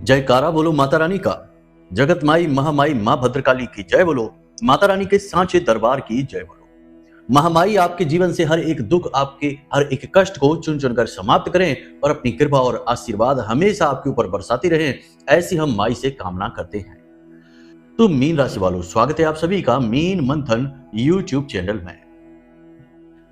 जयकारा बोलो माता रानी का। जगत माई महामाई माँ भद्रकाली की जय बोलो। माता रानी के सांचे दरबार की जय बोलो। महामाई आपके जीवन से हर एक दुख, आपके हर एक कष्ट को चुन चुन कर समाप्त करें और अपनी कृपा और आशीर्वाद हमेशा आपके ऊपर बरसाती रहें, ऐसी हम माई से कामना करते हैं। तो मीन राशि वालों, स्वागत है आप सभी का मीन मंथन यूट्यूब चैनल में।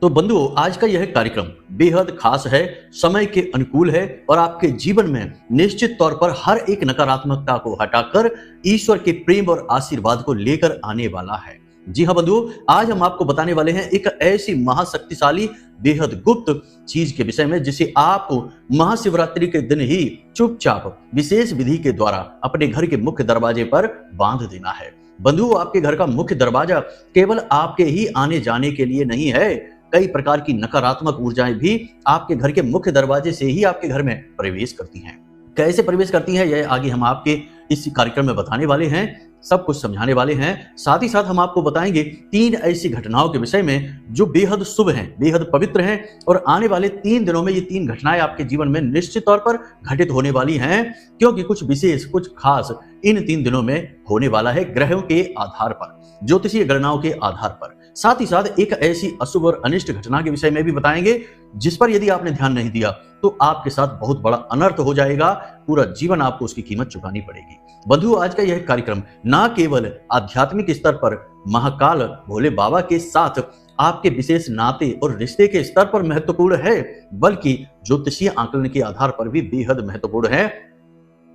तो बंधुओं, आज का यह कार्यक्रम बेहद खास है, समय के अनुकूल है और आपके जीवन में निश्चित तौर पर हर एक नकारात्मकता को हटाकर ईश्वर के प्रेम और आशीर्वाद को लेकर आने वाला है। जी हाँ बंधुओं, आज हम आपको बताने वाले हैं एक ऐसी महाशक्तिशाली बेहद गुप्त चीज के विषय में जिसे आपको महाशिवरात्रि के दिन ही चुपचाप विशेष विधि के द्वारा अपने घर के मुख्य दरवाजे पर बांध देना है। बंधुओं, आपके घर का मुख्य दरवाजा केवल आपके ही आने जाने के लिए नहीं है। कई प्रकार की नकारात्मक ऊर्जाएं भी आपके घर के मुख्य दरवाजे से ही आपके घर में प्रवेश करती हैं। कैसे प्रवेश करती हैं, यह आगे हम आपके इस कार्यक्रम में बताने वाले हैं, सब कुछ समझाने वाले हैं। साथ ही साथ हम आपको बताएंगे 3 ऐसी घटनाओं के विषय में जो बेहद शुभ हैं, बेहद पवित्र हैं और आने वाले 3 दिनों में ये 3 घटनाएं आपके जीवन में निश्चित तौर पर घटित होने वाली हैं, क्योंकि कुछ विशेष, कुछ खास इन 3 दिनों में होने वाला है ग्रहों के आधार पर, ज्योतिषीय गणनाओं के आधार पर। साथ ही साथ एक ऐसी अशुभ और अनिष्ट घटना के विषय में भी बताएंगे जिस पर यदि आपने ध्यान नहीं दिया तो आपके साथ बहुत बड़ा अनर्थ हो जाएगा, पूरा जीवन आपको उसकी कीमत चुकानी पड़ेगी। बंधुओं, आज का यह कार्यक्रम ना केवल आध्यात्मिक स्तर पर महाकाल भोले बाबा के साथ आपके विशेष नाते और रिश्ते के स्तर पर महत्वपूर्ण है, बल्कि ज्योतिषीय आकलन के आधार पर भी बेहद महत्वपूर्ण है।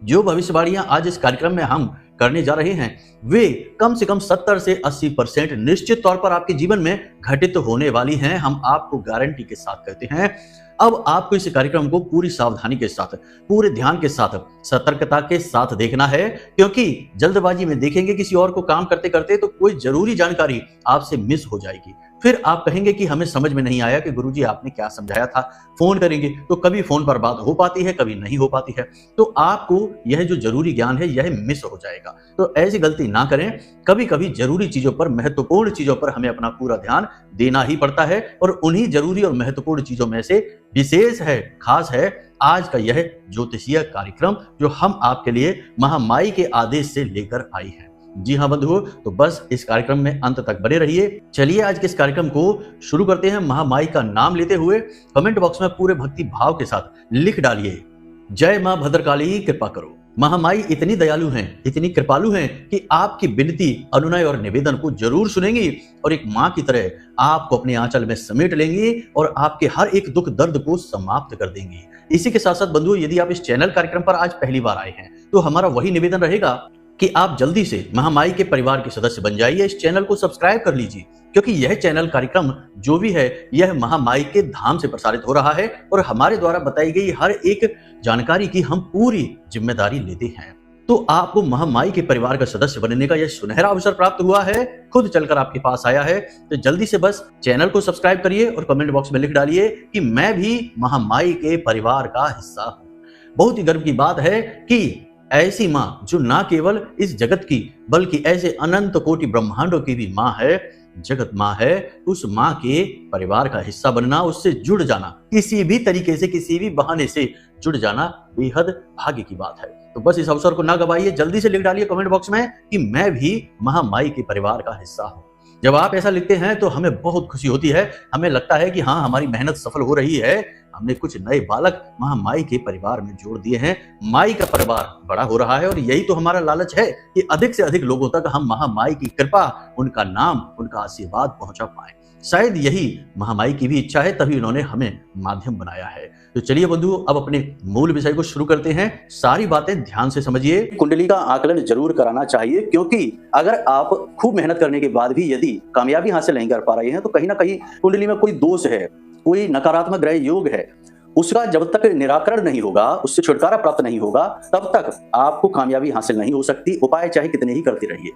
जो भविष्यवाणियां आज इस कार्यक्रम में हम करने जा रहे हैं वे कम से कम 70 से 80% निश्चित तौर पर आपके जीवन में घटित होने वाली हैं, हम आपको गारंटी के साथ कहते हैं। अब आपको इस कार्यक्रम को पूरी सावधानी के साथ, पूरे ध्यान के साथ, सतर्कता के साथ देखना है, क्योंकि जल्दबाजी में देखेंगे किसी और को काम करते करते तो कोई जरूरी जानकारी आपसे मिस हो जाएगी। फिर आप कहेंगे कि हमें समझ में नहीं आया कि गुरुजी आपने क्या समझाया था। फोन करेंगे तो कभी फोन पर बात हो पाती है, कभी नहीं हो पाती है, तो आपको यह जो जरूरी ज्ञान है यह मिस हो जाएगा। तो ऐसी गलती ना करें। कभी कभी जरूरी चीजों पर, महत्वपूर्ण चीजों पर हमें अपना पूरा ध्यान देना ही पड़ता है और उन्हीं जरूरी और महत्वपूर्ण चीजों में से विशेष है, खास है आज का यह ज्योतिषीय कार्यक्रम जो हम आपके लिए महामाई के आदेश से लेकर आई है। जी हाँ बंधुओं, तो बस इस कार्यक्रम में अंत तक बने रहिए। चलिए आज के इस कार्यक्रम को शुरू करते हैं। महामाई का नाम लेते हुए कमेंट बॉक्स में पूरे भक्ति भाव के साथ लिख डालिए, जय मां भद्रकाली कृपा करो। महामाई इतनी दयालु हैं, इतनी कृपालु हैं कि आपकी विनती, अनुनय और निवेदन को जरूर सुनेंगी और एक मां की तरह आपको अपने आंचल में समेट लेंगी और आपके हर एक दुख दर्द को समाप्त कर देंगी। इसी के साथ साथ बंधुओं, यदि आप इस चैनल कार्यक्रम पर आज पहली बार आए हैं तो हमारा वही निवेदन रहेगा कि आप जल्दी से महामाई के परिवार के सदस्य बन जाइए, इस चैनल को सब्सक्राइब कर लीजिए, क्योंकि यह चैनल कार्यक्रम जो भी है यह महामाई के धाम से प्रसारित हो रहा है और हमारे द्वारा बताई गई हर एक जानकारी की हम पूरी जिम्मेदारी लेते हैं। तो आपको महामाई के परिवार का सदस्य बनने का यह सुनहरा अवसर प्राप्त हुआ है, खुद चलकर आपके पास आया है, तो जल्दी से बस चैनल को सब्सक्राइब करिए और कमेंट बॉक्स में लिख डालिए कि मैं भी महामाई के परिवार का हिस्सा हूं। बहुत ही गर्व की बात है कि ऐसी मां जो ना केवल इस जगत की बल्कि ऐसे अनंत कोटि ब्रह्मांडों की भी मां है, जगत मां है, उस मां के परिवार का हिस्सा बनना, उससे जुड़ जाना, किसी भी तरीके से, किसी भी बहाने से जुड़ जाना बेहद भाग्य की बात है। तो बस इस अवसर को ना गवाइए, जल्दी से लिख डालिए कमेंट बॉक्स में कि मैं भी महामाई के परिवार का हिस्सा हूं। जब आप ऐसा लिखते हैं तो हमें बहुत खुशी होती है, हमें लगता है कि हाँ, हमारी मेहनत सफल हो रही है, हमने कुछ नए बालक महामाई के परिवार में जोड़ दिए हैं, माई का परिवार बड़ा हो रहा है और यही तो हमारा लालच है कि अधिक से अधिक लोगों तक हम महामाई की कृपा, उनका नाम, उनका आशीर्वाद पहुंचा पाए। शायद यही महामाई की भी इच्छा है, तभी उन्होंने हमें माध्यम बनाया है। तो चलिए बंधुओं, अब अपने मूल विषय को शुरू करते हैं। सारी बातें ध्यान से समझिए। कुंडली का आकलन जरूर कराना चाहिए, क्योंकि अगर आप खूब मेहनत करने के बाद भी यदि कामयाबी हासिल नहीं कर पा रहे हैं तो कहीं ना कहीं कुंडली में कोई दोष है, कोई नकारात्मक ग्रह योग है, उसका जब तक निराकरण नहीं होगा, उससे छुटकारा प्राप्त नहीं होगा, तब तक आपको कामयाबी हासिल नहीं हो सकती। उपाय चाहे कितने ही करते रहिए,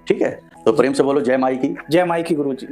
ठीक है। तो प्रेम से बोलो जय माई की। जय माई की गुरुजी।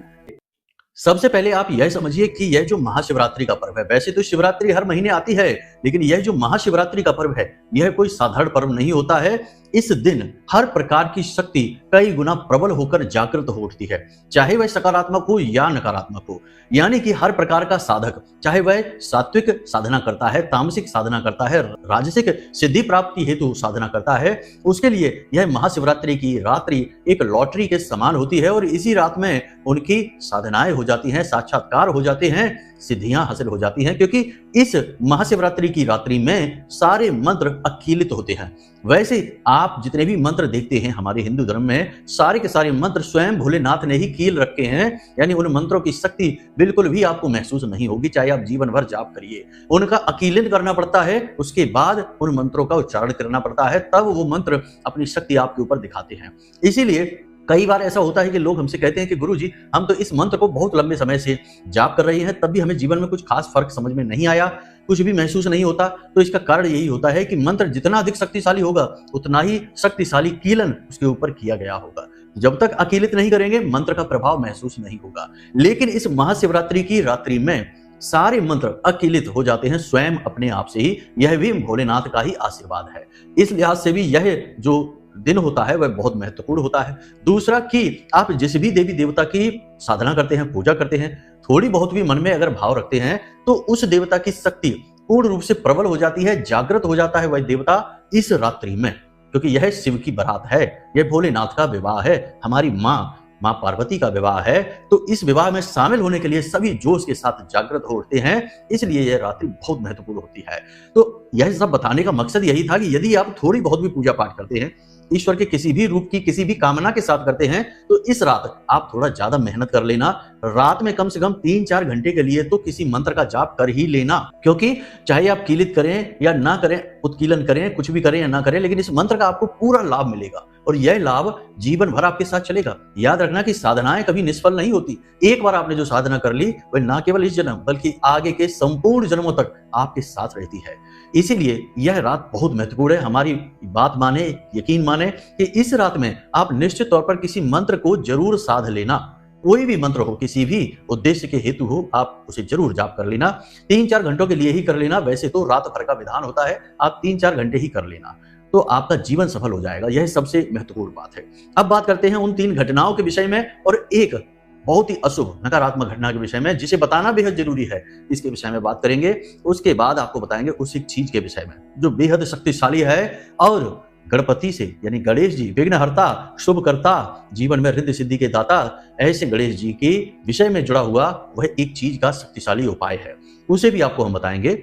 सबसे पहले आप यह समझिए कि यह जो महाशिवरात्रि का पर्व है, वैसे तो शिवरात्रि हर महीने आती है, लेकिन यह जो महाशिवरात्रि का पर्व है, यह कोई साधारण पर्व नहीं होता है। इस दिन हर प्रकार की शक्ति कई गुना प्रबल होकर जागृत हो उठती है, चाहे वह सकारात्मक हो या नकारात्मक हो। यानी कि हर प्रकार का साधक, चाहे वह सात्विक साधना करता है, तामसिक साधना करता है, राजसिक सिद्धि प्राप्ति हेतु साधना करता है, उसके लिए यह महाशिवरात्रि की रात्रि एक लॉटरी के समान होती है और इसी रात में उनकी साधनाएं हो जाती हैं, साक्षात्कार हो जाते हैं, सिद्धियां हासिल हो जाती हैं, क्योंकि इस महाशिवरात्रि की रात्रि में सारे मंत्र अकीलित होते हैं। वैसे आप जितने भी मंत्र देखते हैं हमारे हिंदू धर्म में, सारे के सारे मंत्र स्वयं भोलेनाथ ने ही कील रखे हैं, यानी उन मंत्रों की शक्ति बिल्कुल भी आपको महसूस नहीं होगी, चाहे आप जीवन भर जाप करिए। उनका अकीलन करना पड़ता है, उसके बाद उन मंत्रों का उच्चारण करना पड़ता है, तब वो मंत्र अपनी शक्ति आपके ऊपर दिखाते हैं। इसीलिए कई बार ऐसा होता है कि लोग हमसे कहते हैं कि गुरुजी, हम तो इस मंत्र को बहुत लंबे समय से जाप कर रहे हैं, तब भी हमें जीवन में कुछ खास फर्क समझ में नहीं आया, कुछ भी महसूस नहीं होता। तो इसका कारण यही होता है कि मंत्र जितना अधिक शक्तिशाली होगा, उतना ही शक्तिशाली कीलन उसके ऊपर किया गया होगा। जब तक अकीलित नहीं करेंगे, मंत्र का प्रभाव महसूस नहीं होगा। लेकिन इस महाशिवरात्रि की रात्रि में सारे मंत्र अकीलित हो जाते हैं स्वयं अपने आप से ही। यह भी भोलेनाथ का ही आशीर्वाद है। इस लिहाज से भी यह जो दिन होता है वह बहुत महत्वपूर्ण होता है। दूसरा कि आप जिस भी देवी देवता की साधना करते हैं, पूजा करते हैं, थोड़ी बहुत भी मन में अगर भाव रखते हैं, तो उस देवता की शक्ति पूर्ण रूप से प्रबल हो जाती है, जागृत हो जाता है वह देवता इस रात्रि में, क्योंकि यह शिव की बारात है, यह भोलेनाथ का विवाह है, हमारी माँ पार्वती का विवाह है। तो इस विवाह में शामिल होने के लिए सभी जोश के साथ जागृत हो उठते हैं, इसलिए यह रात्रि बहुत महत्वपूर्ण होती है। तो यह सब बताने का मकसद यही था कि यदि आप थोड़ी बहुत भी पूजा पाठ करते हैं, ईश्वर के किसी भी रूप की किसी भी कामना के साथ करते हैं, तो इस रात आप थोड़ा ज्यादा मेहनत कर लेना। रात में कम से कम 3-4 घंटे के लिए तो किसी मंत्र का जाप कर ही लेना, क्योंकि चाहे आप कीलित करें या ना करें, उत्कीलन करें, कुछ भी करें या ना करें, लेकिन इस मंत्र का आपको पूरा लाभ मिलेगा और यह लाभ जीवन भर आपके साथ चलेगा। याद रखना कि साधनाएं कभी निष्फल नहीं होती। एक बार आपने जो साधना कर ली, वह ना केवल इस जन्म बल्कि आगे के संपूर्ण जन्मों तक आपके साथ रहती है। इसीलिए यह रात बहुत महत्वपूर्ण है। हमारी बात माने, यकीन माने कि इस रात में आप निश्चित तौर पर किसी मंत्र को जरूर साध लेना। कोई भी मंत्र हो, किसी भी उद्देश्य के हेतु हो, आप उसे जरूर जाप कर लेना। 3-4 घंटों के लिए ही कर लेना। वैसे तो रात भर का विधान होता है, आप 3-4 घंटे ही कर लेना, तो आपका जीवन सफल हो जाएगा। यह सबसे महत्वपूर्ण बात है। अब बात करते हैं उन 3 घटनाओं के विषय में और एक बहुत ही अशुभ नकारात्मक घटना के विषय में, जिसे बताना बेहद जरूरी है। इसके विषय में बात करेंगे, उसके बाद आपको बताएंगे उस एक चीज के विषय में जो बेहद शक्तिशाली है और गणपति से, यानी गणेश जी विघ्नहर्ता, शुभकर्ता, जीवन में रिद्धि सिद्धि के दाता, ऐसे गणेश जी के विषय में जुड़ा हुआ वह एक चीज का शक्तिशाली उपाय है। उसे भी आपको हम बताएंगे।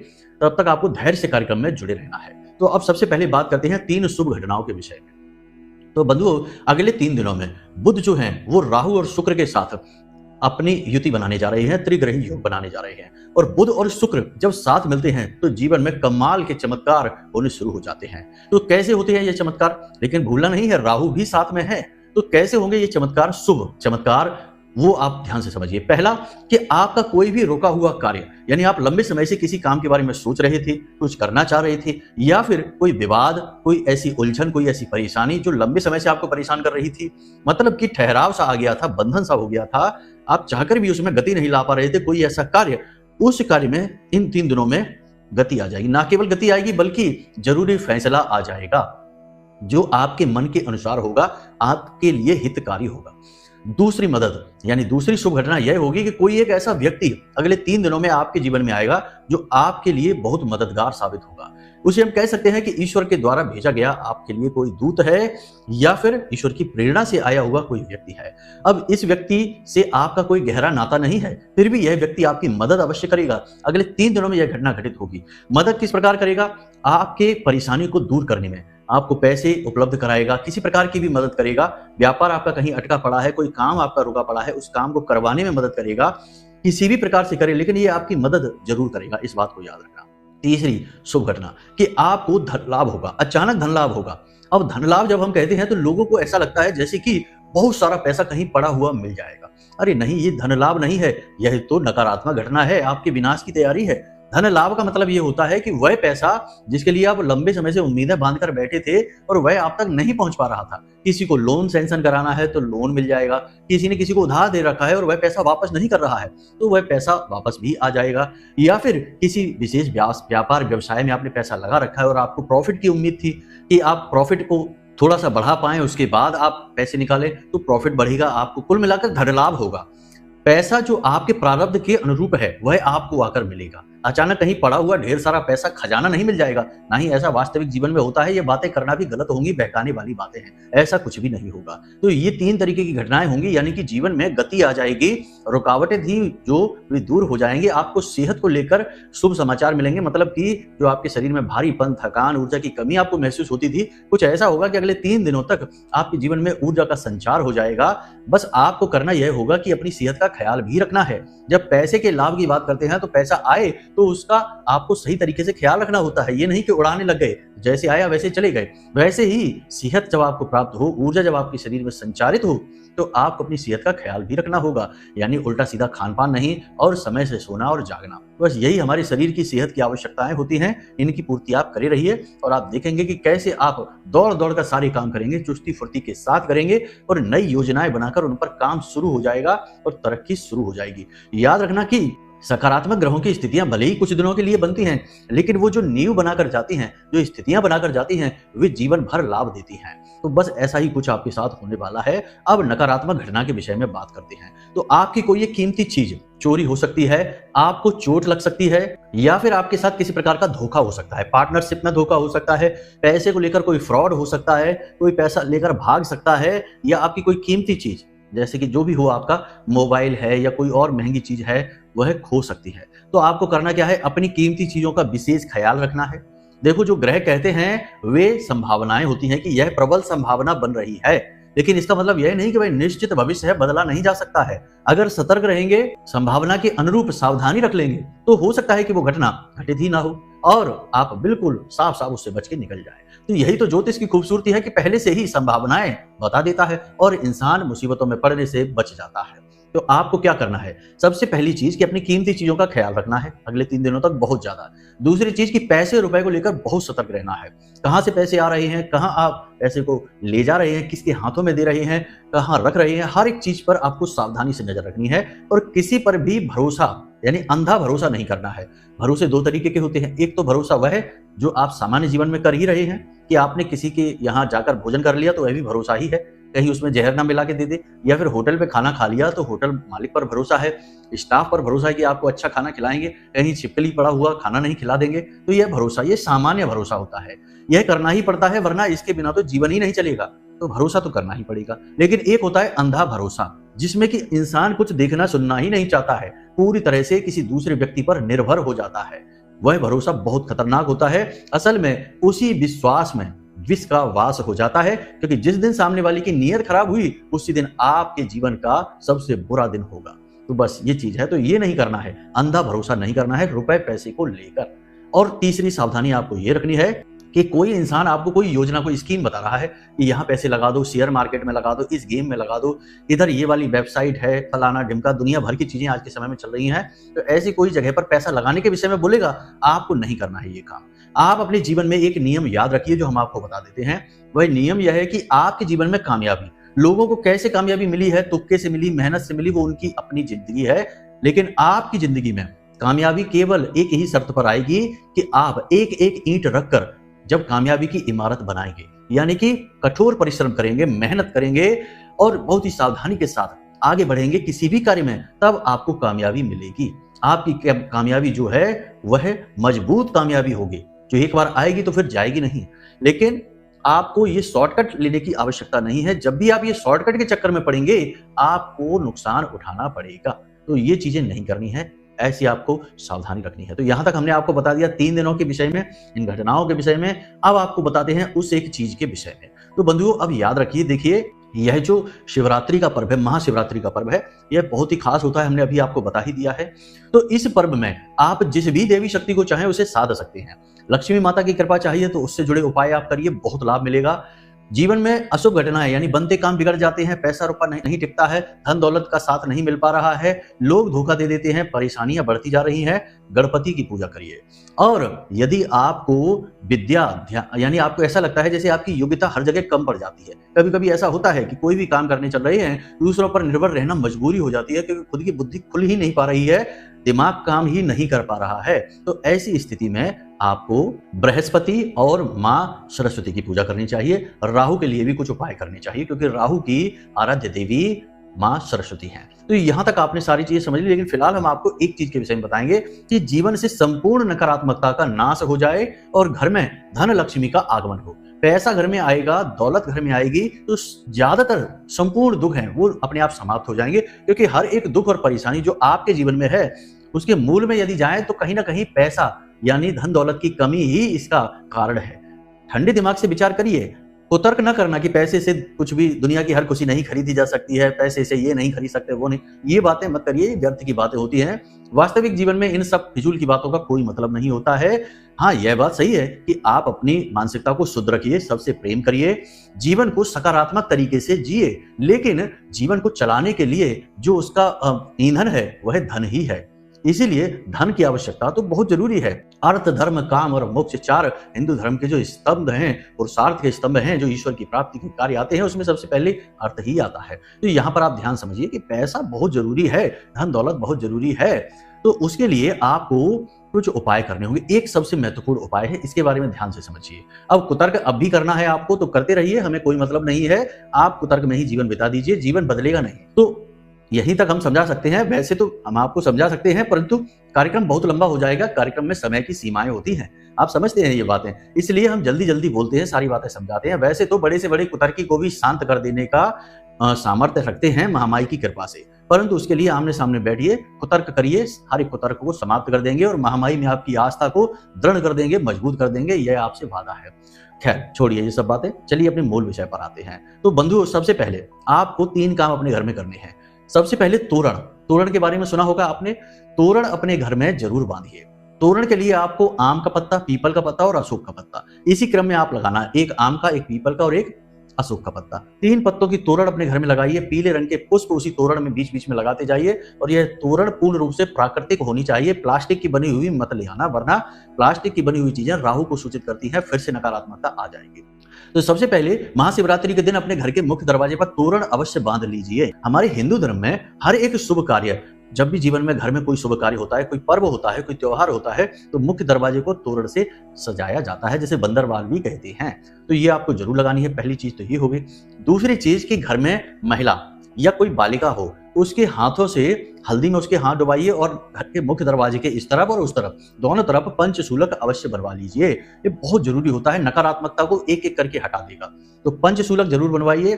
तब तक आपको धैर्य से कार्यक्रम में जुड़े रहना है। तो अब सबसे पहले बात करते हैं 3 शुभ घटनाओं के विषय में। तो बंधुओं, अगले 3 दिनों में बुध जो हैं वो राहु और शुक्र के साथ अपनी युति बनाने जा रहे हैं, त्रिग्रही योग बनाने जा रहे हैं। और बुध और शुक्र जब साथ मिलते हैं तो जीवन में कमाल के चमत्कार होने शुरू हो जाते हैं। तो कैसे होते हैं ये चमत्कार? लेकिन भूलना नहीं है, राहु भी साथ में है। तो कैसे होंगे ये चमत्कार? शुभ चमत्कार वो आप ध्यान से समझिए। पहला कि आपका कोई भी रोका हुआ कार्य, यानी आप लंबे समय से किसी काम के बारे में सोच रहे थे, कुछ करना चाह रहे थे, या फिर कोई विवाद, कोई ऐसी उलझन, कोई ऐसी परेशानी जो लंबे समय से आपको परेशान कर रही थी, मतलब कि ठहराव सा आ गया था, बंधन सा हो गया था, आप चाहकर भी उसमें गति नहीं ला पा रहे थे, कोई ऐसा कार्य, उस कार्य में इन 3 दिनों में गति आ जाएगी। ना केवल गति आएगी बल्कि जरूरी फैसला आ जाएगा जो आपके मन के अनुसार होगा, आपके लिए हितकारी होगा। दूसरी मदद, यानी दूसरी शुभ घटना यह होगी कि कोई एक ऐसा व्यक्ति अगले 3 दिनों में आपके जीवन में आएगा जो आपके लिए बहुत मददगार साबित होगा। उसे हम कह सकते हैं कि ईश्वर के द्वारा भेजा गया आपके लिए कोई दूत है, या फिर ईश्वर की प्रेरणा से आया हुआ कोई व्यक्ति है। अब इस व्यक्ति से आपका कोई गहरा नाता नहीं है, फिर भी यह व्यक्ति आपकी मदद अवश्य करेगा। अगले 3 दिनों में यह घटना घटित होगी। मदद किस प्रकार करेगा? आपके परेशानी को दूर करने में आपको पैसे उपलब्ध कराएगा, किसी प्रकार की भी मदद करेगा। व्यापार आपका कहीं अटका पड़ा है, कोई काम आपका रुका पड़ा है, उस काम को करवाने में मदद करेगा। किसी भी प्रकार से करे, लेकिन ये आपकी मदद जरूर करेगा, इस बात को याद रखना। तीसरी शुभ घटना कि आपको धन लाभ होगा, अचानक धन लाभ होगा। अब धन लाभ जब हम कहते हैं तो लोगों को ऐसा लगता है जैसे कि बहुत सारा पैसा कहीं पड़ा हुआ मिल जाएगा। अरे नहीं, ये धन लाभ नहीं है, यह तो नकारात्मक घटना है, आपके विनाश की तैयारी है। धन लाभ का मतलब ये होता है कि वह पैसा जिसके लिए आप लंबे समय से उम्मीदें बांधकर बैठे थे और वह आप तक नहीं पहुंच पा रहा था। किसी को लोन सैंक्शन कराना है तो लोन मिल जाएगा, किसी ने किसी को उधार दे रखा है और वह पैसा वापस नहीं कर रहा है तो वह पैसा वापस भी आ जाएगा। या फिर किसी विशेष व्यापार व्यवसाय में आपने पैसा लगा रखा है और आपको प्रॉफिट की उम्मीद थी कि आप प्रॉफिट को थोड़ा सा बढ़ा पाएं, उसके बाद आप पैसे निकालें तो प्रॉफिट बढ़ेगा, आपको कुल मिलाकर धन लाभ होगा। पैसा जो आपके प्रारब्ध के अनुरूप है वह आपको आकर मिलेगा। अचानक कहीं पड़ा हुआ ढेर सारा पैसा खजाना नहीं मिल जाएगा, ना ही ऐसा वास्तविक जीवन में होता है। ये बातें करना भी गलत होंगी, बहकाने वाली बातें हैं, ऐसा कुछ भी नहीं होगा। तो ये 3 तरीके की घटनाएं होंगी, यानी कि जीवन में गति आ जाएगी, रुकावटें थी जो वे दूर हो जाएंगे। आपको सेहत को लेकर शुभ समाचार मिलेंगे, मतलब कि जो आपके शरीर में भारीपन, थकान, ऊर्जा की कमी आपको महसूस होती थी, कुछ ऐसा होगा कि अगले 3 दिनों तक आपके जीवन में ऊर्जा का संचार हो जाएगा। बस आपको करना यह होगा कि अपनी सेहत का ख्याल भी रखना है। जब पैसे के लाभ की बात करते हैं तो पैसा आए तो उसका आपको सही तरीके से ख्याल रखना होता है। ये नहीं कि उड़ाने लग गए, जैसे आया वैसे चले गए। वैसे ही सेहत जब आपको प्राप्त हो, ऊर्जा जब आपके शरीर में संचारित हो, तो आपको अपनी सेहत का ख्याल भी रखना होगा, यानी उल्टा सीधा खान पान नहीं और समय से सोना और जागना। बस यही हमारे शरीर की सेहत की आवश्यकताएं होती हैं। इनकी पूर्ति आप करे रहिए और आप देखेंगे कि कैसे आप दौड़ दौड़ कर सारे काम करेंगे, चुस्ती फुर्ती के साथ करेंगे और नई योजनाएं बनाकर उन पर काम शुरू हो जाएगा और तरक्की शुरू हो जाएगी। याद रखना कि सकारात्मक ग्रहों की स्थितियां भले ही कुछ दिनों के लिए बनती हैं, लेकिन वो जो नींव बनाकर जाती हैं, जो स्थितियां बनाकर जाती हैं, वे जीवन भर लाभ देती हैं। तो बस ऐसा ही कुछ आपके साथ होने वाला है। अब नकारात्मक घटना के विषय में बात करते हैं। तो आपकी कोई एक कीमती चीज चोरी हो सकती है, आपको चोट लग सकती है, या फिर आपके साथ किसी प्रकार का धोखा हो सकता है। पार्टनरशिप में धोखा हो सकता है, पैसे को लेकर कोई फ्रॉड हो सकता है, कोई पैसा लेकर भाग सकता है, या आपकी कोई कीमती चीज जैसे कि जो भी हो, आपका मोबाइल है या कोई और महंगी चीज है, वह खो सकती है। तो आपको करना क्या है, अपनी कीमती चीजों का विशेष ख्याल रखना है। देखो, जो ग्रह कहते हैं वे संभावनाएं होती हैं कि यह प्रबल संभावना बन रही है, लेकिन इसका मतलब यह नहीं कि भाई निश्चित भविष्य है, बदला नहीं जा सकता है। अगर सतर्क रहेंगे, संभावना के अनुरूप सावधानी रख लेंगे, तो हो सकता है कि वो घटना घटित ही ना हो और आप बिल्कुल साफ साफ उससे बच के निकल जाए। तो यही तो ज्योतिष की खूबसूरती है कि पहले से ही संभावनाएं बता देता है और इंसान मुसीबतों में पड़ने से बच जाता है। तो आपको क्या करना है, सबसे पहली चीज कि अपनी कीमती चीजों का ख्याल रखना है अगले 3 दिनों तक बहुत ज्यादा। दूसरी चीज कि पैसे रुपए को लेकर बहुत सतर्क रहना है। कहां से पैसे आ रहे हैं, कहां आप पैसे को ले जा रहे हैं, किसके हाथों में दे रहे हैं, कहां रख रहे हैं, हर एक चीज पर आपको सावधानी से नजर रखनी है और किसी पर भी भरोसा यानी अंधा भरोसा नहीं करना है। भरोसे 2 तरीके के होते हैं। एक तो भरोसा वह है जो आप सामान्य जीवन में कर ही रहे हैं कि आपने किसी के यहाँ जाकर भोजन कर लिया तो वह भी भरोसा ही है, कहीं उसमें जहर ना मिला के दे दे, या फिर होटल पे खाना खा लिया तो होटल मालिक पर भरोसा है, स्टाफ पर भरोसा है कि आपको अच्छा खाना खिलाएंगे, कहीं छिपकली पड़ा हुआ खाना नहीं खिला देंगे। तो यह भरोसा, ये सामान्य भरोसा होता है, यह करना ही पड़ता है, वरना इसके बिना तो जीवन ही नहीं चलेगा। तो भरोसा तो करना ही पड़ेगा। लेकिन एक होता है अंधा भरोसा, जिसमें कि इंसान कुछ देखना सुनना ही नहीं चाहता है, पूरी तरह से किसी दूसरे व्यक्ति पर निर्भर हो जाता है। वह भरोसा बहुत खतरनाक होता है। असल में उसी विश्वास में विष का वास हो जाता है, क्योंकि जिस दिन सामने वाले की नीयत खराब हुई उसी दिन आपके जीवन का सबसे बुरा दिन होगा। तो बस ये चीज है, तो ये नहीं करना है, अंधा भरोसा नहीं करना है रुपए पैसे को लेकर। और तीसरी सावधानी आपको ये रखनी है कि कोई इंसान आपको कोई योजना, कोई स्कीम बता रहा है कि यहाँ पैसे लगा दो, शेयर मार्केट में लगा दो, इस गेम में लगा दो, इधर ये वाली वेबसाइट है, फलाना ढिमका, दुनिया भर की चीजें आज के समय में चल रही हैं, तो ऐसी कोई जगह पर पैसा लगाने के विषय में बोलेगा, आपको नहीं करना है ये काम। आप अपने जीवन में एक नियम याद रखिए जो हम आपको बता देते हैं। वह नियम यह है कि आपके जीवन में कामयाबी, लोगों को कैसे कामयाबी मिली है, तुक्के से मिली, मेहनत से मिली, वो उनकी अपनी जिंदगी है, लेकिन आपकी जिंदगी में कामयाबी केवल एक ही शर्त पर आएगी कि आप एक एक ईंट रखकर जब कामयाबी की इमारत बनाएंगे, यानी कि कठोर परिश्रम करेंगे, मेहनत करेंगे और बहुत ही सावधानी के साथ आगे बढ़ेंगे किसी भी कार्य में, तब आपको कामयाबी मिलेगी। आपकी कामयाबी जो है वह मजबूत कामयाबी होगी, जो एक बार आएगी तो फिर जाएगी नहीं। लेकिन आपको ये शॉर्टकट लेने की आवश्यकता नहीं है। जब भी आप ये शॉर्टकट के चक्कर में पड़ेंगे आपको नुकसान उठाना पड़ेगा। तो ये चीजें नहीं करनी है, ऐसी आपको सावधानी रखनी है। तो यहां तक हमने आपको बता दिया 3 दिनों के विषय में, इन घटनाओं के विषय में। अब आपको बताते हैं उस एक चीज के विषय में। तो बंधुओं, अब याद रखिए, देखिए, यह जो शिवरात्रि का पर्व है, महाशिवरात्रि का पर्व है, यह बहुत ही खास होता है, हमने अभी आपको बता ही दिया है। तो इस पर्व में आप जिस भी देवी शक्ति को चाहें उसे साध सकते हैं। लक्ष्मी माता की कृपा चाहिए तो उससे जुड़े उपाय आप करिए, बहुत लाभ मिलेगा। जीवन में अशुभ घटनाएं यानी बनते काम बिगड़ जाते हैं, पैसा रुपया नहीं टिकता है, धन दौलत का साथ नहीं मिल पा रहा है, लोग धोखा दे देते हैं, परेशानियां बढ़ती जा रही हैं, गणपति की पूजा करिए। और यदि आपको यानी आपको ऐसा लगता है जैसे आपकी योग्यता हर जगह कम पड़ जाती है, कभी कभी ऐसा होता है कि कोई भी काम करने चल रहे हैं, दूसरों पर निर्भर रहना मजबूरी हो जाती है क्योंकि खुद की बुद्धि खुल ही नहीं पा रही है, दिमाग काम ही नहीं कर पा रहा है। तो ऐसी स्थिति में आपको बृहस्पति और मां सरस्वती की पूजा करनी चाहिए। राहु के लिए भी कुछ उपाय करने चाहिए क्योंकि राहु की आराध्य देवी मां सरस्वती हैं। तो यहां तक आपने सारी चीजें समझ ली, लेकिन फिलहाल हम आपको एक चीज के विषय में बताएंगे कि जीवन से संपूर्ण नकारात्मकता का नाश हो जाए और घर में धन लक्ष्मी का आगमन हो, पैसा घर में आएगा, दौलत घर में आएगी, तो ज्यादातर संपूर्ण दुख हैं वो अपने आप समाप्त हो जाएंगे। क्योंकि हर एक दुख और परेशानी जो आपके जीवन में है उसके मूल में यदि जाए तो कहीं ना कहीं पैसा यानी धन दौलत की कमी ही इसका कारण है। ठंडे दिमाग से विचार करिए, कुतर्क न करना कि पैसे से कुछ भी दुनिया की हर खुशी नहीं खरीदी जा सकती है, पैसे से ये नहीं खरीद सकते, वो नहीं, ये बातें मत करिए, व्यर्थ की बातें होती हैं। वास्तविक जीवन में इन सब फिजूल की बातों का कोई मतलब नहीं होता है। हाँ, यह बात सही है कि आप अपनी मानसिकता को शुद्ध रखिए, सबसे प्रेम करिए, जीवन को सकारात्मक तरीके से जिए, लेकिन जीवन को चलाने के लिए जो उसका ईंधन है वह धन ही है। इसीलिए धन की आवश्यकता तो बहुत जरूरी है। अर्थ, धर्म, काम और मोक्ष चार हिंदू धर्म के जो स्तंभ हैं, पुरुषार्थ के स्तंभ हैं, जो ईश्वर की प्राप्ति के कार्य आते हैं, उसमें सबसे पहले अर्थ ही आता है। तो यहाँ पर आप ध्यान समझिए कि पैसा बहुत जरूरी है, धन दौलत बहुत जरूरी है। तो उसके लिए आपको कुछ उपाय करने होंगे। एक सबसे महत्वपूर्ण उपाय है, इसके बारे में ध्यान से समझिए। अब कुतर्क अब भी करना है आपको तो करते रहिए, हमें कोई मतलब नहीं है, आप कुतर्क में ही जीवन बिता दीजिए, जीवन बदलेगा नहीं। तो यहीं तक हम समझा सकते हैं, वैसे तो हम आपको समझा सकते हैं परंतु कार्यक्रम बहुत लंबा हो जाएगा, कार्यक्रम में समय की सीमाएं होती हैं, आप समझते हैं ये बातें, इसलिए हम जल्दी जल्दी बोलते हैं, सारी बातें समझाते हैं। वैसे तो बड़े से बड़े कुतर्की को भी शांत कर देने का सामर्थ्य रखते हैं महामाई की कृपा से, परंतु उसके लिए आमने सामने बैठिए, कुतर्क करिए, हर एक कुतर्क को समाप्त कर देंगे और महामाई में आपकी आस्था को दृढ़ कर देंगे, मजबूत कर देंगे, यह आपसे वादा है। खैर छोड़िए ये सब बातें, चलिए अपने मूल विषय पर आते हैं। तो बंधु, सबसे पहले आपको 3 काम अपने घर में करने हैं। सबसे पहले तोरण के बारे में सुना होगा आपने, तोरण अपने घर में जरूर बांधिए। तोरण के लिए आपको आम का पत्ता, पीपल का पत्ता और अशोक का पत्ता, इसी क्रम में आप लगाना है, एक आम का, एक पीपल का और एक अशोक का पत्ता। 3 पत्तों की तोरण अपने घर में लगाइए, पीले रंग के पुष्प उसी तोरण में बीच बीच में लगाते जाइए और यह तोरण पूर्ण रूप से प्राकृतिक होनी चाहिए, प्लास्टिक की बनी हुई मत ले आना, वरना प्लास्टिक की बनी हुई चीजें राहु को सूचित करती हैं, फिर से नकारात्मकता आ जाएगी। तो सबसे पहले महाशिवरात्रि के दिन अपने घर के मुख्य दरवाजे पर तोरण अवश्य बांध लीजिए। हमारे हिंदू धर्म में हर एक शुभ कार्य, जब भी जीवन में घर में कोई शुभ कार्य होता है, कोई पर्व होता है, कोई त्योहार होता है, तो मुख्य दरवाजे को तोरण से सजाया जाता है, जिसे बंदरवाल भी कहते हैं। तो ये आपको जरूर लगानी है, पहली चीज तो ये होगी। दूसरी चीज कि घर में महिला या कोई बालिका हो, उसके हाथों से हल्दी में उसके हाथ डुबाइए और घर के मुख्य दरवाजे के इस तरफ और उस तरफ दोनों तरफ पंचशूलक अवश्य बनवा लीजिए, ये बहुत जरूरी होता है, नकारात्मकता को एक एक करके हटा देगा। तो पंचशूलक जरूर बनवाइए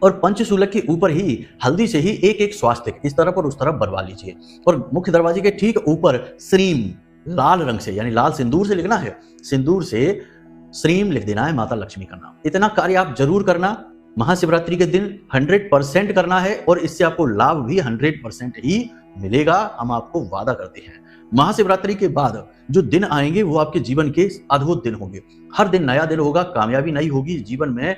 और पंचशूलक के ऊपर ही हल्दी से ही एक एक स्वास्तिक इस तरफ और उस तरफ बनवा लीजिए और मुख्य दरवाजे के ठीक ऊपर श्रीम लाल रंग से यानी लाल सिंदूर से लिखना है, सिंदूर से श्रीम लिख देना है, माता लक्ष्मी का नाम। इतना कार्य आप जरूर करना, महाशिवरात्रि के दिन 100% करना है और इससे आपको लाभ भी 100% ही मिलेगा, हम आपको वादा करते हैं। महाशिवरात्रि के बाद जो दिन आएंगे वो आपके जीवन के अद्भुत दिन होंगे, हर दिन नया दिन होगा, कामयाबी नई होगी, जीवन में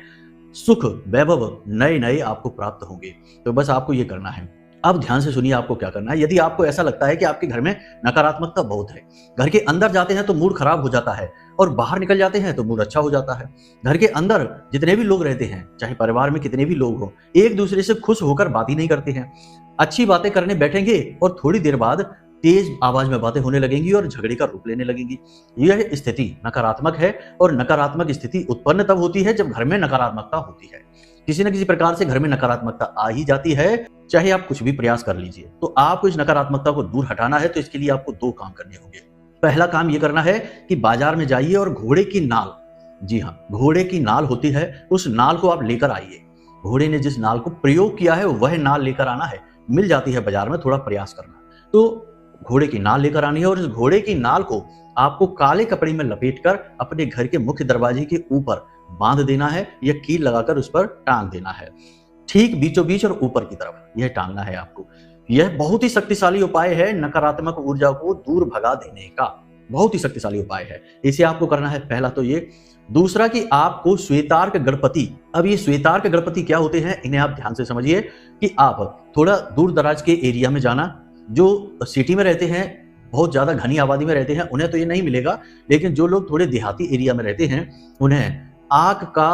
सुख वैभव नए नए आपको प्राप्त होंगे। तो बस आपको ये करना है। अब ध्यान से सुनिए आपको क्या करना है। यदि आपको ऐसा लगता है कि आपके घर में नकारात्मकता बहुत है, घर के अंदर जाते हैं तो मूड खराब हो जाता है और बाहर निकल जाते हैं तो मूड अच्छा हो जाता है, घर के अंदर जितने भी लोग रहते हैं, चाहे परिवार में कितने भी लोग हो, एक दूसरे से खुश होकर बात ही नहीं करते हैं, अच्छी बातें करने बैठेंगे और थोड़ी देर बाद तेज आवाज में बातें होने लगेंगी और झगड़े का रूप लेने लगेंगी। यह स्थिति नकारात्मक है और नकारात्मक स्थिति उत्पन्न तब होती है जब घर में नकारात्मकता होती है। किसी न किसी प्रकार से घर में नकारात्मकता आ ही जाती है, चाहे आप कुछ भी प्रयास कर लीजिए। तो आपको इस नकारात्मकता को दूर हटाना है, तो इसके लिए आपको 2 काम करने होंगे। पहला काम यह करना है कि बाजार में जाइए और घोड़े की नाल, जी हाँ, घोड़े की नाल होती है, उस नाल को आप लेकर आइए। घोड़े ने जिस नाल को प्रयोग किया है वह नाल लेकर आना है, मिल जाती है बाजार में, थोड़ा प्रयास करना। तो घोड़े की नाल लेकर आनी है और इस घोड़े की नाल को आपको काले कपड़े में लपेटकर अपने घर के मुख्य दरवाजे के ऊपर बांध देना है या कील लगाकर उस पर टांग देना है, ठीक बीचों बीच और ऊपर की तरफ यह टांगना है आपको। यह बहुत ही शक्तिशाली उपाय है नकारात्मक ऊर्जा को दूर भगा देने का, बहुत ही शक्तिशाली उपाय है। इसे आपको करना है। पहला तो ये दूसरा कि आपको श्वेतार्क गणपति, अब ये श्वेतार्क गणपति क्या होते हैं इन्हें आप ध्यान से समझिए कि आप थोड़ा दूर दराज के एरिया में जाना, जो सिटी में रहते हैं, बहुत ज्यादा घनी आबादी में रहते हैं, उन्हें तो ये नहीं मिलेगा, लेकिन जो लोग थोड़े देहाती एरिया में रहते हैं उन्हें आक का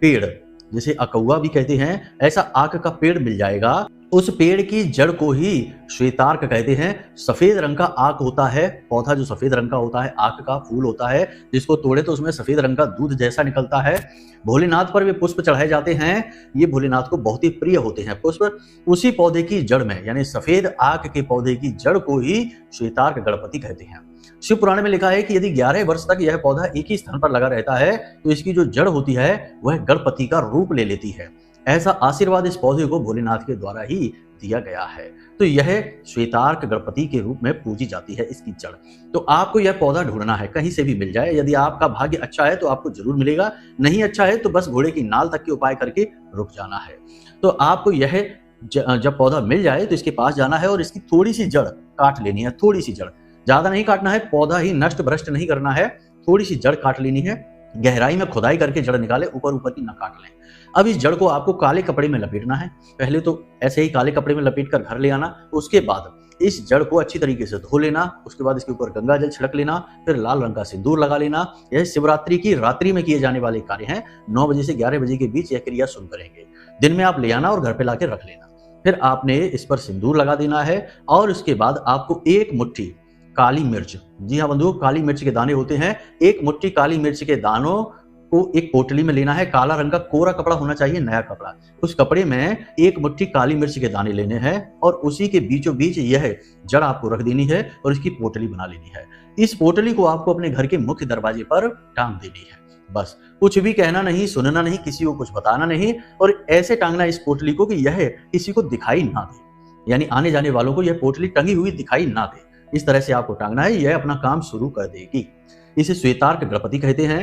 पेड़, जिसे अकौआ भी कहते हैं, ऐसा आक का पेड़ मिल जाएगा। उस पेड़ की जड़ को ही श्वेतार्क कहते हैं। सफेद रंग का आक होता है, पौधा जो सफेद रंग का होता है, आक का फूल होता है, जिसको तोड़े तो उसमें सफेद रंग का दूध जैसा निकलता है। भोलेनाथ पर वे पुष्प चढ़ाए जाते हैं, ये भोलेनाथ को बहुत ही प्रिय होते हैं पुष्प। उसी पौधे की जड़ में, यानी सफेद आक के पौधे की जड़ को ही श्वेतार्क गणपति कहते हैं। शिव पुराण में लिखा है कि यदि 11 वर्ष तक यह पौधा एक ही स्थान पर लगा रहता है तो इसकी जो जड़ होती है वह गणपति का रूप ले लेती है। ऐसा आशीर्वाद इस पौधे को भोलेनाथ के द्वारा ही दिया गया है। तो यह श्वेतार्क गणपति के रूप में पूजी जाती है इसकी जड़। तो आपको यह पौधा ढूंढना है, कहीं से भी मिल जाए। यदि आपका भाग्य अच्छा है तो आपको जरूर मिलेगा, नहीं अच्छा है तो बस घोड़े की नाल तक के उपाय करके रुक जाना है। तो आपको यह जब पौधा मिल जाए तो इसके पास जाना है और इसकी थोड़ी सी जड़ काट लेनी है, थोड़ी सी जड़, ज्यादा नहीं काटना है, पौधा ही नष्ट भ्रष्ट नहीं करना है, थोड़ी सी जड़ काट लेनी है। गहराई में खुदाई करके जड़ निकाले, ऊपर ऊपर की ना काट लें। अब इस जड़ को आपको काले कपड़े में लपेटना है। पहले तो ऐसे ही काले कपड़े में लपेट कर घर ले आना, उसके बाद इस जड़ को अच्छी तरीके से धो लेना, उसके बाद इसके ऊपर गंगा जल छिड़क लेना, फिर लाल रंग का सिंदूर लगा लेना। यह शिवरात्रि की रात्रि में किए जाने वाले कार्य हैं। 9 बजे से 11 बजे के बीच यह क्रिया शुरू करेंगे। दिन में आप ले आना और घर पे लाके रख लेना। फिर आपने इस पर सिंदूर लगा देना है और उसके बाद आपको एक मुट्ठी काली मिर्च, जी हाँ बंधुओं, काली मिर्च के दाने होते हैं, एक मुट्ठी काली मिर्च के दानों को एक पोटली में लेना है। काला रंग का कोरा कपड़ा होना चाहिए, नया कपड़ा। उस कपड़े में एक मुट्ठी काली मिर्च के दाने लेने हैं और उसी के बीचों बीच यह जड़ आपको रख देनी है और इसकी पोटली बना लेनी है। इस पोटली को आपको अपने घर के मुख्य दरवाजे पर टांग देनी है। बस कुछ भी कहना नहीं, सुनना नहीं, किसी को कुछ बताना नहीं, और ऐसे टांगना इस पोटली को कि यह किसी को दिखाई ना दे, यानी आने जाने वालों को यह पोटली टंगी हुई दिखाई ना दे। इस तरह से आपको टांगना है, यह अपना काम शुरू कर देगी। इसे श्वेतार्क गणपति कहते हैं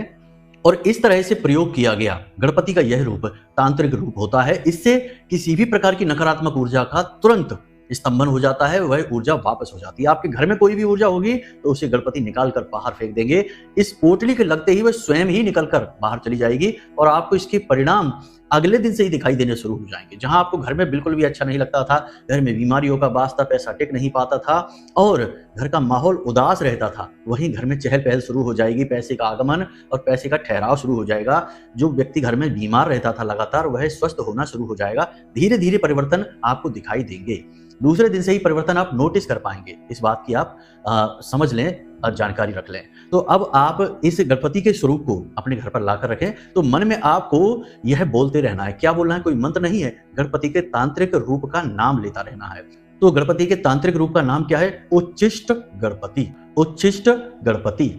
और इस तरह से प्रयोग किया गया गणपति का यह रूप तांत्रिक रूप होता है। इससे किसी भी प्रकार की नकारात्मक ऊर्जा का तुरंत स्तंभन हो जाता है, वह ऊर्जा वापस हो जाती है। आपके घर में कोई भी ऊर्जा होगी तो उसे गणपति निकाल कर बाहर फेंक देंगे। इस पोटली के लगते ही वह स्वयं ही निकल कर बाहर चली जाएगी और आपको इसके परिणाम अगले दिन से ही दिखाई देने शुरू हो जाएंगे। जहां आपको घर में बिल्कुल भी अच्छा नहीं लगता था, घर में बीमारियों का वास था, पैसा टिक नहीं पाता था और घर का माहौल उदास रहता था, वहीं घर में चहल पहल शुरू हो जाएगी, पैसे का आगमन और पैसे का ठहराव शुरू हो जाएगा। जो व्यक्ति घर में बीमार रहता था लगातार, वह स्वस्थ होना शुरू हो जाएगा। धीरे धीरे परिवर्तन आपको दिखाई देंगे। दूसरे दिन से ही परिवर्तन आप नोटिस कर पाएंगे। इस बात की आप समझ लें और जानकारी रख लें। तो अब आप इस गणपति के स्वरूप को अपने घर पर लाकर रखें। तो मन में आपको यह बोलते रहना है। क्या बोलना है? कोई मंत्र नहीं है, गणपति के तांत्रिक रूप का नाम लेता रहना है। तो गणपति के तांत्रिक रूप का नाम क्या है? उच्छिष्ट गणपति। उच्छिष्ट गणपति,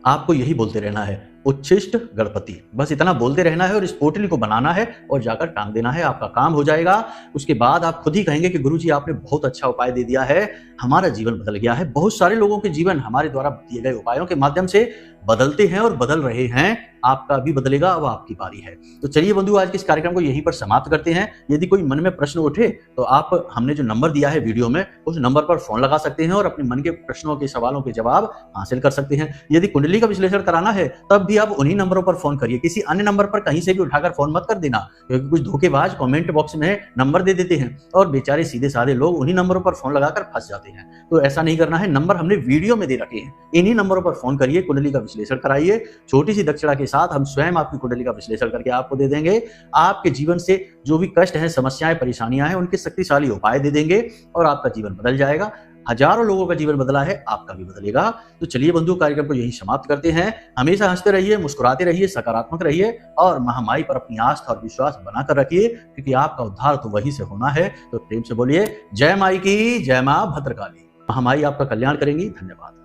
आपको यही बोलते रहना है, उच्छिष्ट गणपति। बस इतना बोलते रहना है और इस पोटली को बनाना है और जाकर टांग देना है, आपका काम हो जाएगा। उसके बाद आप खुद ही कहेंगे कि गुरुजी आपने बहुत अच्छा उपाय दे दिया है, हमारा जीवन बदल गया है। बहुत सारे लोगों के जीवन हमारे द्वारा दिए गए उपायों के माध्यम से बदलते हैं और बदल रहे हैं। आपका भी बदलेगा, अब आपकी बारी है। तो चलिए बंधु, आज के इस कार्यक्रम को यहीं पर समाप्त करते हैं। यदि कोई मन में प्रश्न उठे तो आप हमने जो नंबर दिया है वीडियो में, उस नंबर पर फोन लगा सकते हैं और अपने मन के प्रश्नों के सवालों के जवाब हासिल कर सकते हैं। यदि कुंडली का विश्लेषण कराना है तब भी आप उन्हीं नंबरों पर फोन करिए, किसी अन्य नंबर पर कहीं से भी उठाकर फोन मत कर देना, क्योंकि कुछ धोखेबाज कमेंट बॉक्स में नंबर दे देते हैं और बेचारे सीधे साधे लोग उन्हीं नंबरों पर फोन लगाकर फंस जाते हैं। तो ऐसा नहीं करना है। नंबर हमने वीडियो में दे रखे हैं, इन्हीं नंबरों पर फोन करिए, कुंडली का विश्लेषण कराइए। छोटी सी दक्षिणा के साथ हम स्वयं आपकी कुंडली का विश्लेषण करके आपको दे देंगे। आपके जीवन से जो भी कष्ट हैं, समस्याएं, परेशानियां हैं, उनके शक्तिशाली उपाय दे देंगे और आपका जीवन बदल जाएगा। हजारों लोगों का जीवन बदला है, आपका भी बदलेगा। तो चलिए बंधु, कार्यक्रम को यही समाप्त करते हैं। हमेशा हंसते रहिए, मुस्कुराते रहिए, सकारात्मक रहिए और महामाई पर अपनी आस्था और विश्वास बनाकर रखिए, क्योंकि आपका उद्धार तो वहीं से होना है। तो प्रेम से बोलिए जय माई की, जय मां भद्रकाली। महामाई आपका कल्याण करेंगी। धन्यवाद।